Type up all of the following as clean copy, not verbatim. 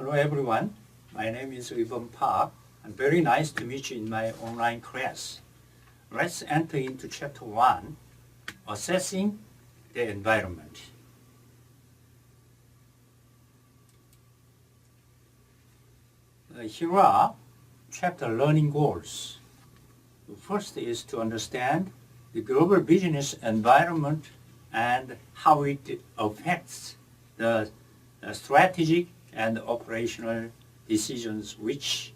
Hello everyone, my name is Eui-Burm, and very nice to meet you in my online class. Let's enter into chapter 1, Assessing the Environment. Here are chapter learning goals. First is to understand the global business environment and how it affects the strategic and operational decisions which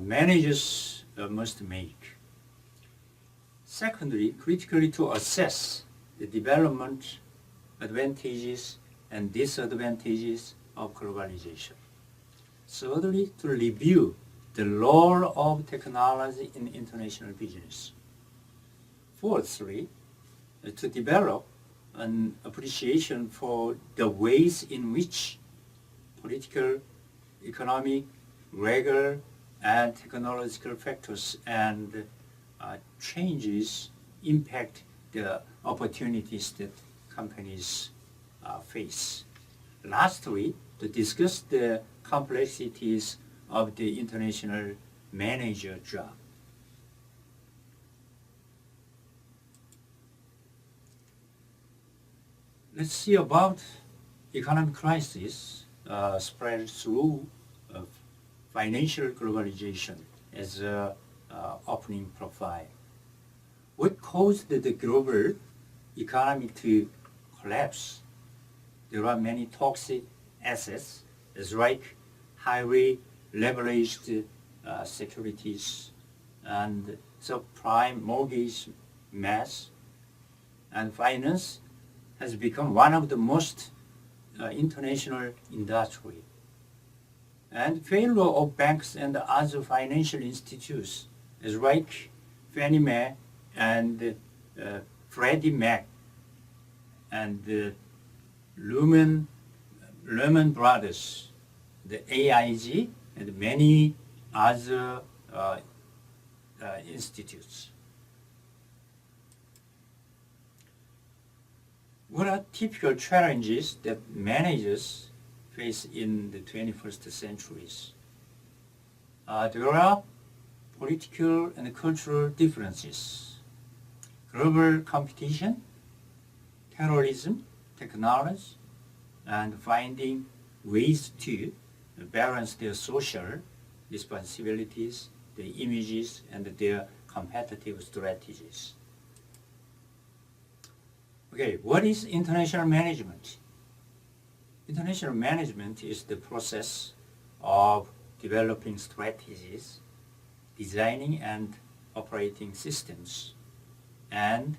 managers must make. Secondly, critically to assess the development advantages and disadvantages of globalization. Thirdly, to review the role of technology in international business. Fourthly, to develop an appreciation for the ways in which political, economic, legal, and technological factors and changes impact the opportunities that companies face. Lastly, to discuss the complexities of the international manager job. Let's see about economic crisis spread through financial globalization as an opening profile. What caused the global economy to collapse? There are many toxic assets, as like highly leveraged securities and subprime mortgage mass, and finance has become one of the most international industry. And failure of banks and other financial institutions, as like Fannie Mae and Freddie Mac and Lehman Brothers, the AIG, and many other institutes. What are typical challenges that managers face in the 21st centuries? There are political and cultural differences, global competition, terrorism, technology, and finding ways to balance their social responsibilities, their images, and their competitive strategies. Okay, what is international management? International management is the process of developing strategies, designing and operating systems, and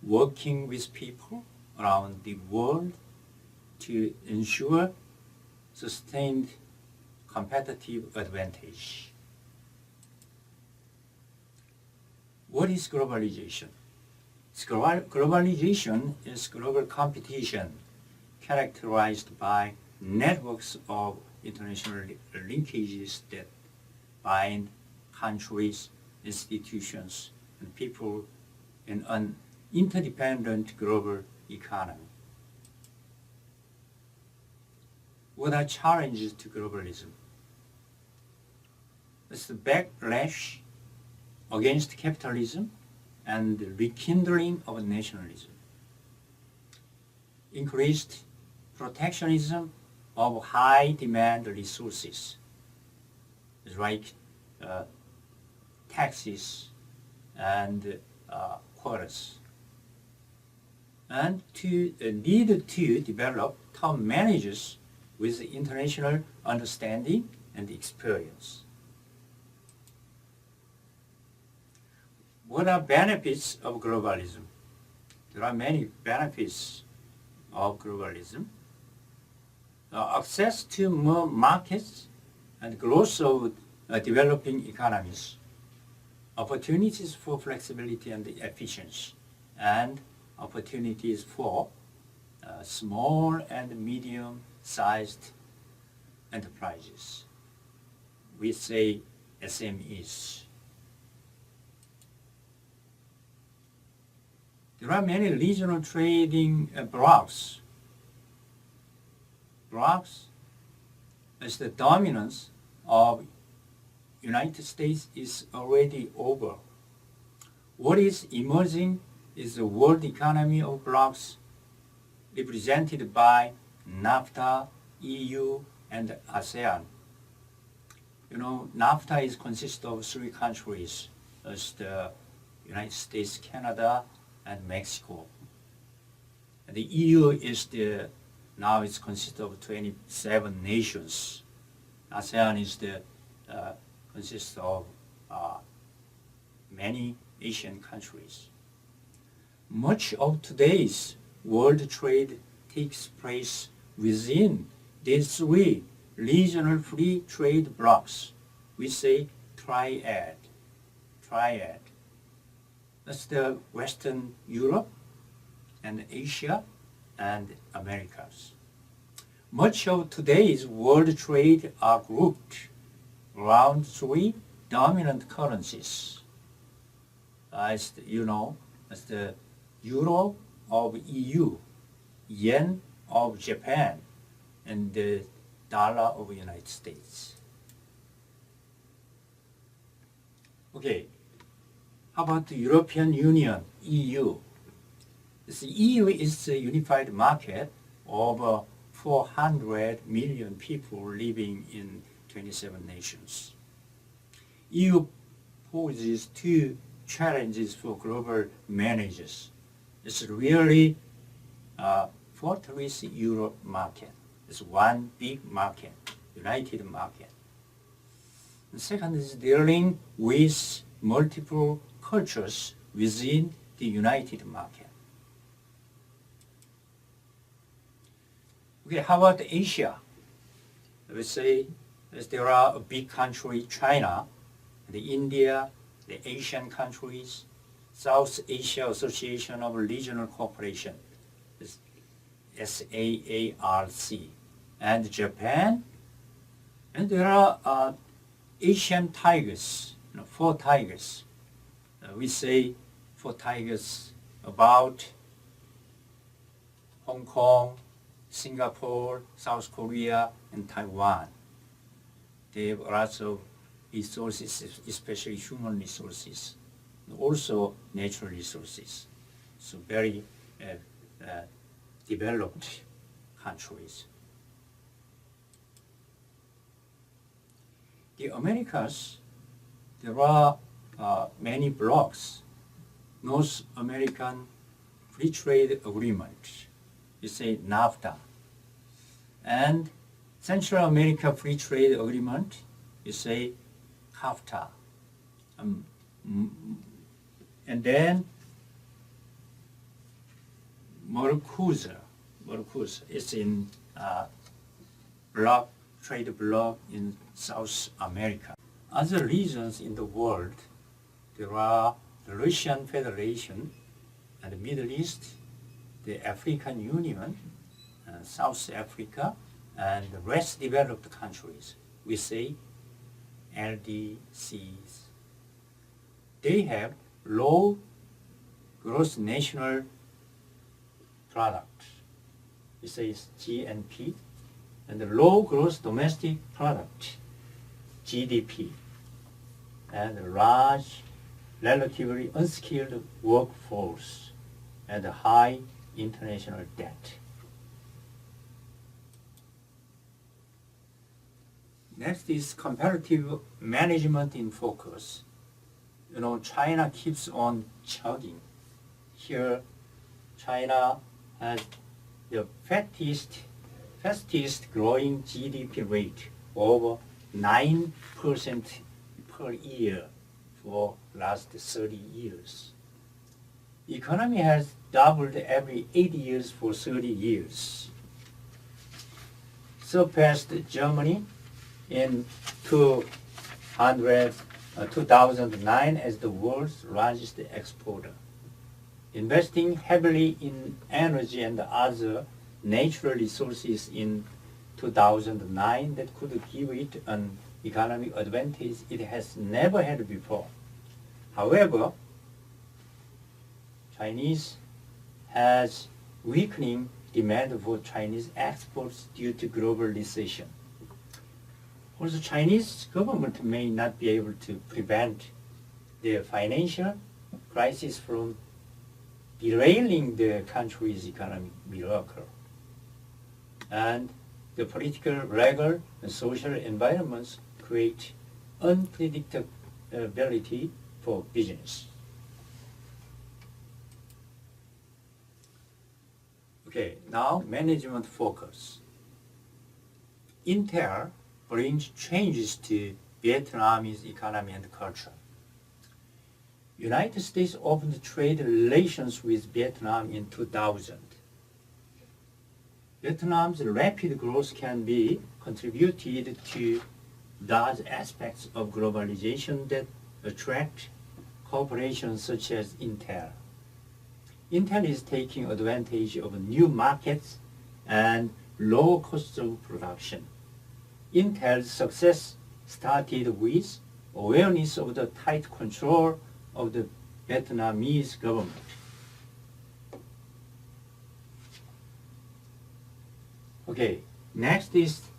working with people around the world to ensure sustained competitive advantage. What is globalization? Globalization is global competition characterized by networks of international linkages that bind countries, institutions, and people in an interdependent global economy. What are challenges to globalism? It's the backlash against capitalism and the rekindling of nationalism. Increased protectionism of high demand resources, like taxes and quotas. And to need to develop top managers with international understanding and experience. What are benefits of globalism? There are many benefits of globalism. Access to more markets and growth of developing economies, opportunities for flexibility and efficiency, and opportunities for small and medium-sized enterprises. We say SMEs. There are many regional trading blocks as the dominance of United States is already over. What is emerging is the world economy of blocs represented by NAFTA, EU, and ASEAN. NAFTA consists of three countries, as the United States, Canada, and Mexico. And the EU is now it consists of 27 nations. ASEAN is consists of many Asian countries. Much of today's world trade takes place within these three regional free trade blocs. We say triad. That's the Western Europe and Asia and Americas. Much of today's world trade are grouped around three dominant currencies. As the euro of EU, yen of Japan, and the dollar of the United States. Okay, how about the European Union, EU? The EU is a unified market of 400 million people living in 27 nations. EU poses two challenges for global managers. It's really fortress Europe market. It's one big market, united market. The second is dealing with multiple cultures within the united market. Okay, how about Asia? Let's say there are a big country, China, the India, the Asian countries, South Asia Association of Regional Cooperation, SAARC, and Japan. And there are Asian tigers, 4 tigers. We say 4 tigers about Hong Kong, Singapore, South Korea, and Taiwan. They have lots of resources, especially human resources, and also natural resources. So very developed countries. The Americas, there are many blocs. North American Free Trade Agreement, you say NAFTA. And Central America Free Trade Agreement, you say CAFTA. And then Mercosur is in trade bloc in South America. Other regions in the world, there are the Russian Federation and the Middle East, the African Union, South Africa, and the less developed countries. We say LDCs. They have low gross national product. We say GNP, and the low gross domestic product, GDP, and a large, relatively unskilled workforce, and a high international debt. Next is comparative management in focus. China keeps on chugging. Here, China has the fastest growing GDP rate, over 9% per year for last 30 years. Economy has doubled every 8 years for 30 years. Surpassed Germany in 2009 as the world's largest exporter. Investing heavily in energy and other natural resources in 2009 that could give it an economic advantage it has never had before. However, Chinese has weakening demand for Chinese exports due to global recession. Also, Chinese government may not be able to prevent the financial crisis from derailing the country's economic miracle. And the political, legal, and social environments create unpredictability for business. Okay, now management focus. Intel brings changes to Vietnamese economy and culture. United States opened trade relations with Vietnam in 2000. Vietnam's rapid growth can be contributed to those aspects of globalization that attract corporations such as Intel. Intel is taking advantage of new markets and low costs of production. Intel's success started with awareness of the tight control of the Vietnamese government. Okay, next is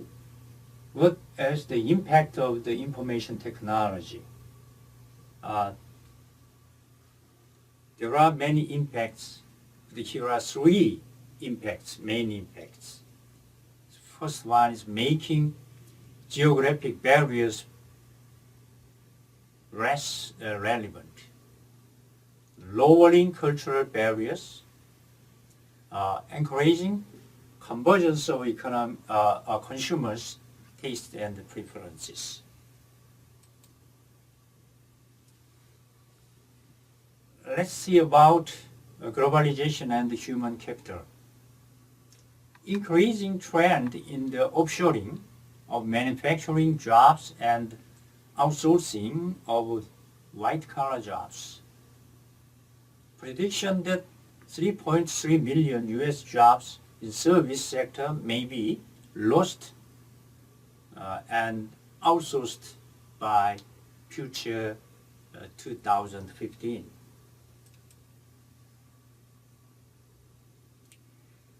what is the impact of the information technology? There are many impacts. Here are three impacts, main impacts. First one is making geographic barriers less relevant, lowering cultural barriers, encouraging convergence of consumers' tastes and preferences. Let's see about globalization and human capital. Increasing trend in the offshoring of manufacturing jobs and outsourcing of white-collar jobs. Prediction that 3.3 million U.S. jobs in service sector may be lost and outsourced by future 2015.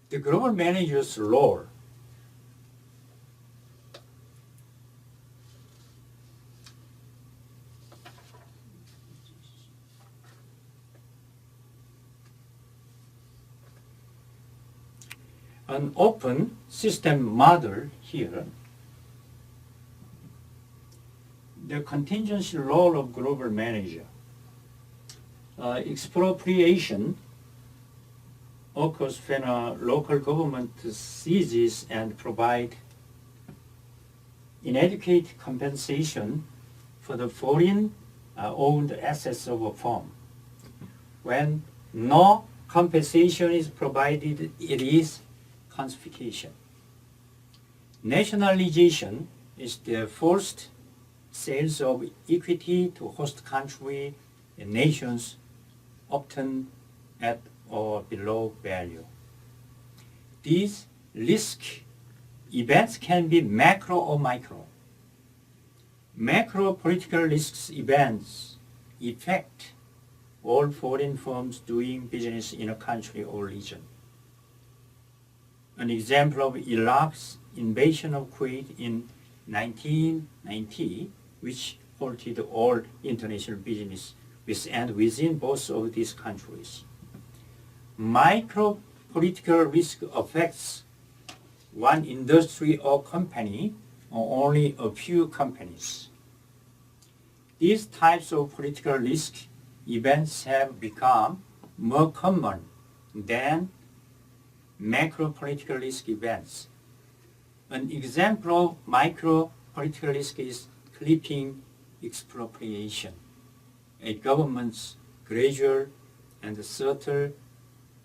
The global manager's role. An open system model here. The contingency role of global manager. Expropriation occurs when a local government seizes and provides inadequate compensation for the foreign owned assets of a firm. When no compensation is provided, it is confiscation. Nationalization is the forced sales of equity to host country and nations, often at or below value. These risk events can be macro or micro. Macro political risks events affect all foreign firms doing business in a country or region. An example of Iraq's invasion of Kuwait in 1990, which halted all international business with and within both of these countries. Micro political risk affects one industry or company or only a few companies. These types of political risk events have become more common than macro political risk events. An example of micro political risk is clipping expropriation, a government's gradual and subtle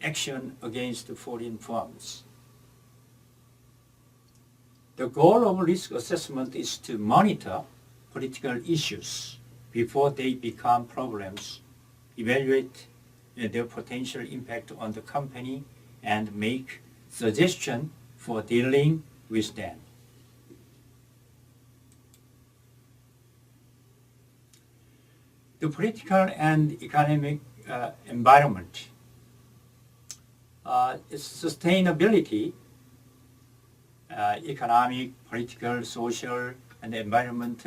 action against foreign firms. The goal of risk assessment is to monitor political issues before they become problems, evaluate their potential impact on the company, and make suggestions for dealing with them. The political and economic environment. Sustainability, economic, political, social, and environment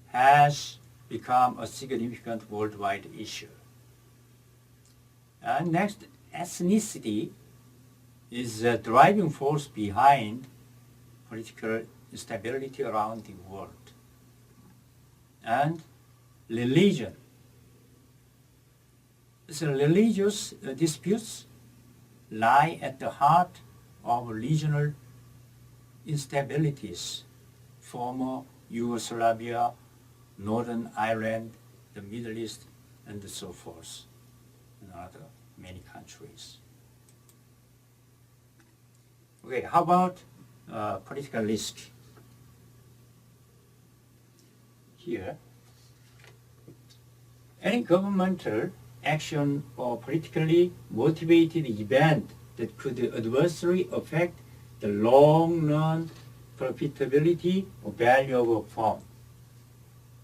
has become a significant worldwide issue. Next, ethnicity is the driving force behind political instability around the world. And religion. So religious disputes lie at the heart of regional instabilities, former Yugoslavia, Northern Ireland, the Middle East, and so forth, and other many countries. Okay, how about political risk? Here, any governmental action or politically motivated event that could adversely affect the long-run profitability or value of a firm.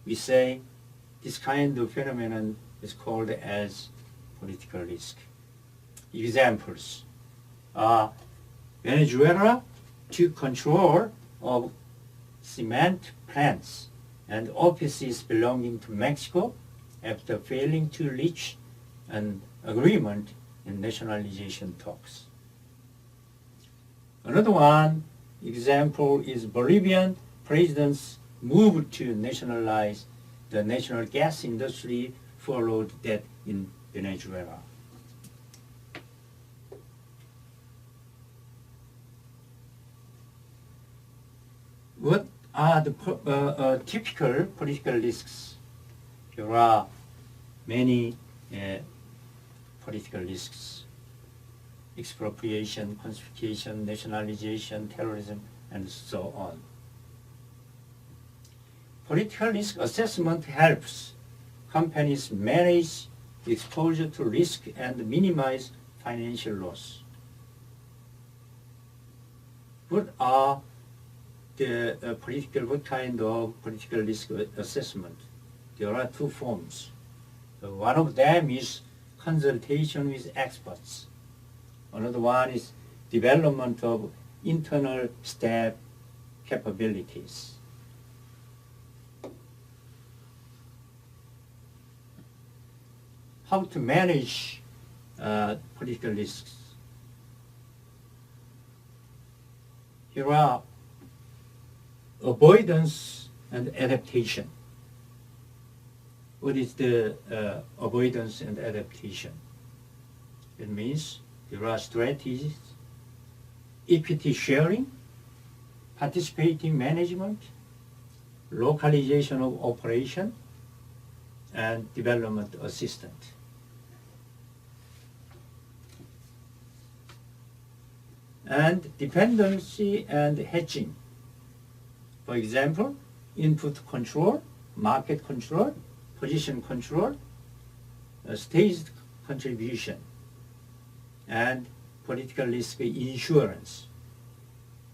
We say this kind of phenomenon is called as political risk. Examples. Venezuela took control of cement plants and offices belonging to Mexico after failing to reach an agreement in nationalization talks. Another one example is Bolivian president's move to nationalize the national gas industry followed that in Venezuela. What are the typical political risks? There are many political risks: expropriation, confiscation, nationalization, terrorism, and so on. Political risk assessment helps companies manage exposure to risk and minimize financial loss. What kind of political risk assessment? There are two forms. One of them is consultation with experts. Another one is development of internal staff capabilities. How to manage political risks? Here are avoidance and adaptation. What is the avoidance and adaptation? It means there are strategies: equity sharing, participating management, localization of operation, and development assistance. And dependency and hedging. For example, input control, market control, position control, staged contribution, and political risk insurance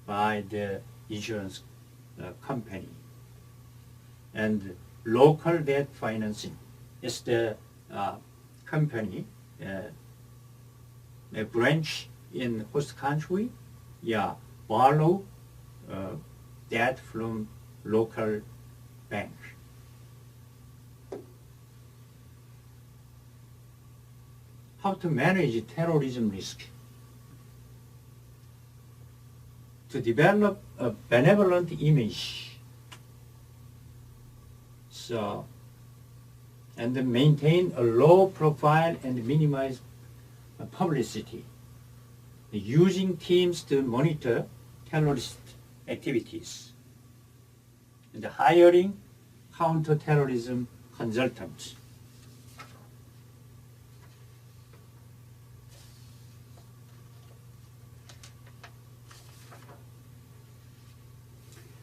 by the insurance company, and local debt financing. It's the company, a branch in host country, borrow debt from local bank. How to manage terrorism risk? To develop a benevolent image, and then maintain a low profile and minimize publicity, using teams to monitor terrorist activities, and hiring counter-terrorism consultants.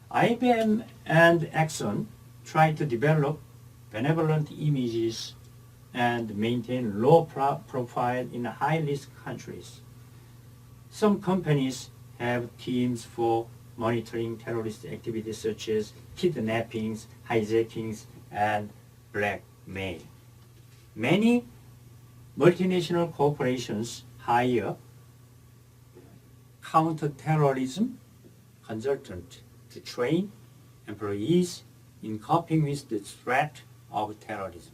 IBM and Exxon try to develop benevolent images and maintain low profile in high-risk countries. Some companies have teams for monitoring terrorist activities such as kidnappings, hijackings, and blackmail. Many multinational corporations hire counter-terrorism consultants to train employees in coping with the threat of terrorism.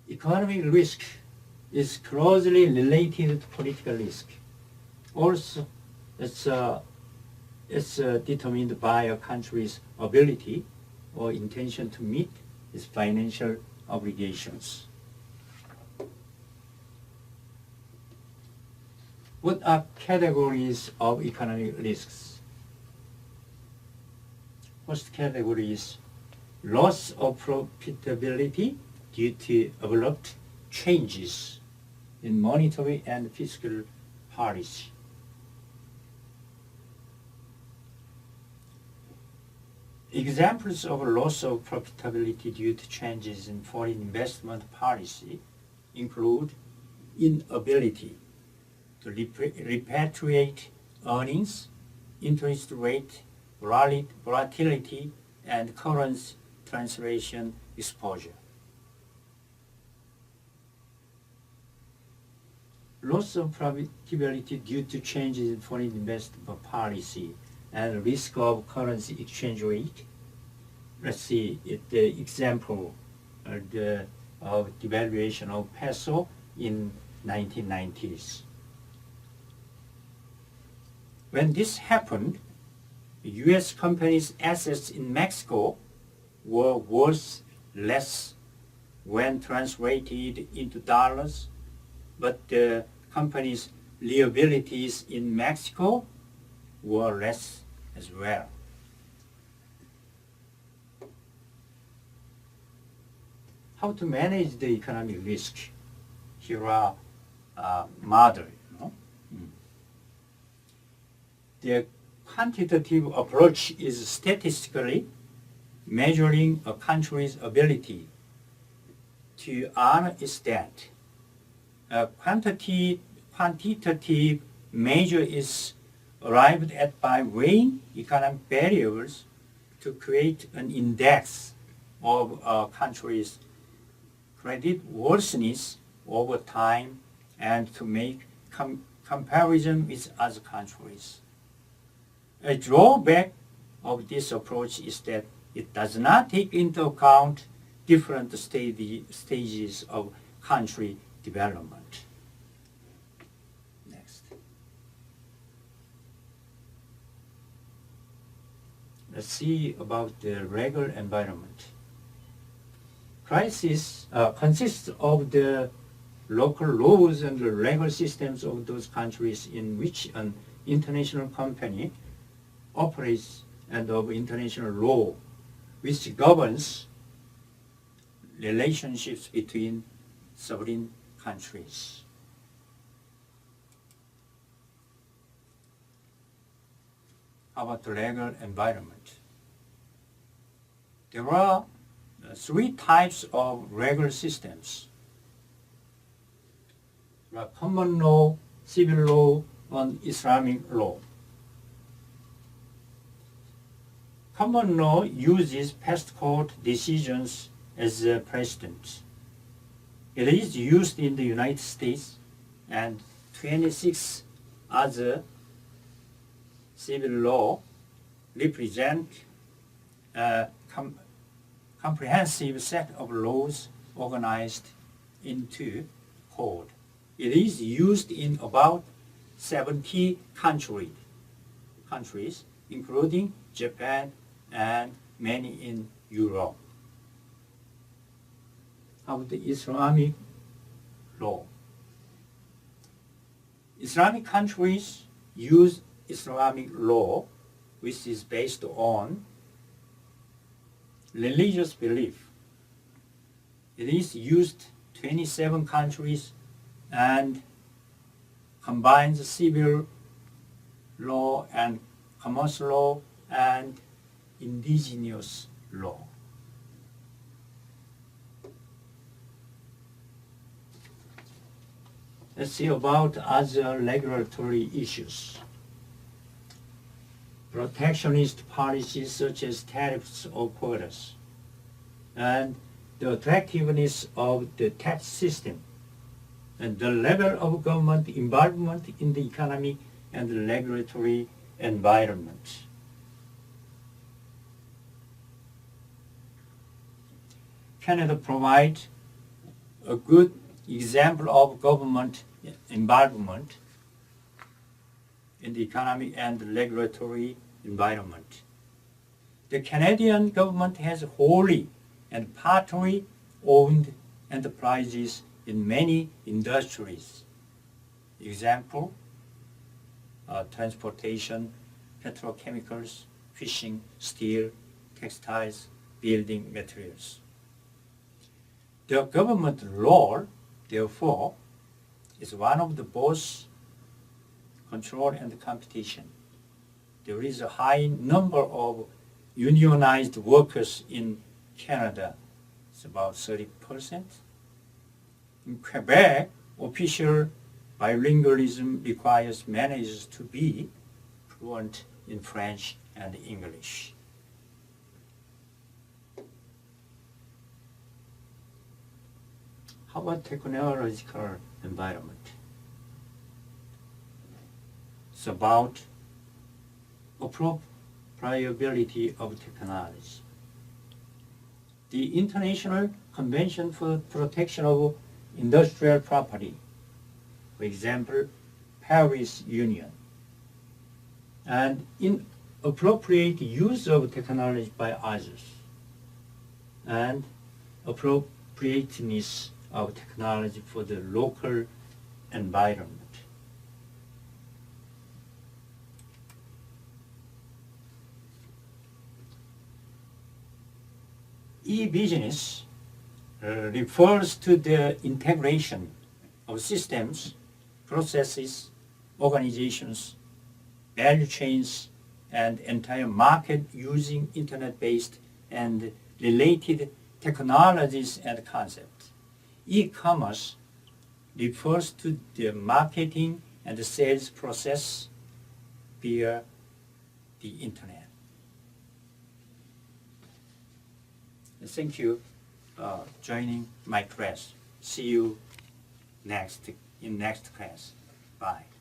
Economic risk is closely related to political risk. Also, it's determined by a country's ability or intention to meet its financial obligations. What are categories of economic risks? First category is loss of profitability due to abrupt changes in monetary and fiscal policy. Examples of loss of profitability due to changes in foreign investment policy include inability to repatriate earnings, interest rate volatility, and currency translation exposure. Loss of profitability due to changes in foreign investment policy and risk of currency exchange rate. Let's see the example of devaluation of peso in 1990s. When this happened, U.S. companies' assets in Mexico were worth less when translated into dollars, but the companies' liabilities in Mexico were less as well. How to manage the economic risk? Here are models. The quantitative approach is statistically measuring a country's ability to honor its debt. A quantitative measure is arrived at by weighing economic variables to create an index of a country's credit worthiness over time and to make comparison with other countries. A drawback of this approach is that it does not take into account different stages of country development. Next. Let's see about the legal environment. Crisis consists of the local laws and the legal systems of those countries in which an international company operates and of international law which governs relationships between sovereign countries. How about the legal environment? There are three types of legal systems: common law, civil law, and Islamic law. Common law uses past court decisions as a precedent. It is used in the United States and 26 other civil law represent a comprehensive set of laws organized into code. It is used in about 70 countries, including Japan and many in Europe. How about the Islamic law? Islamic countries use Islamic law, which is based on religious belief. It is used 27 countries and combines civil law and commercial law and indigenous law. Let's see about other regulatory issues. Protectionist policies such as tariffs or quotas, and the attractiveness of the tax system, and the level of government involvement in the economic and regulatory environment. Canada provides a good example of government involvement in the economic and regulatory environment. The Canadian government has wholly and partly owned enterprises in many industries. Example, transportation, petrochemicals, fishing, steel, textiles, building materials. The government role, therefore, is one of the both control and competition. There is a high number of unionized workers in Canada. It's about 30%. In Quebec, official bilingualism requires managers to be fluent in French and English. How about technological environment? It's about appropriability of technology. The International Convention for Protection of Industrial Property, for example, Paris Union, and inappropriate use of technology by others, and appropriateness of technology for the local environment. E-business refers to the integration of systems, processes, organizations, value chains, and entire market using internet-based and related technologies and concepts. E-commerce refers to the marketing and the sales process via the internet. Thank you for joining my class. See you in next class. Bye.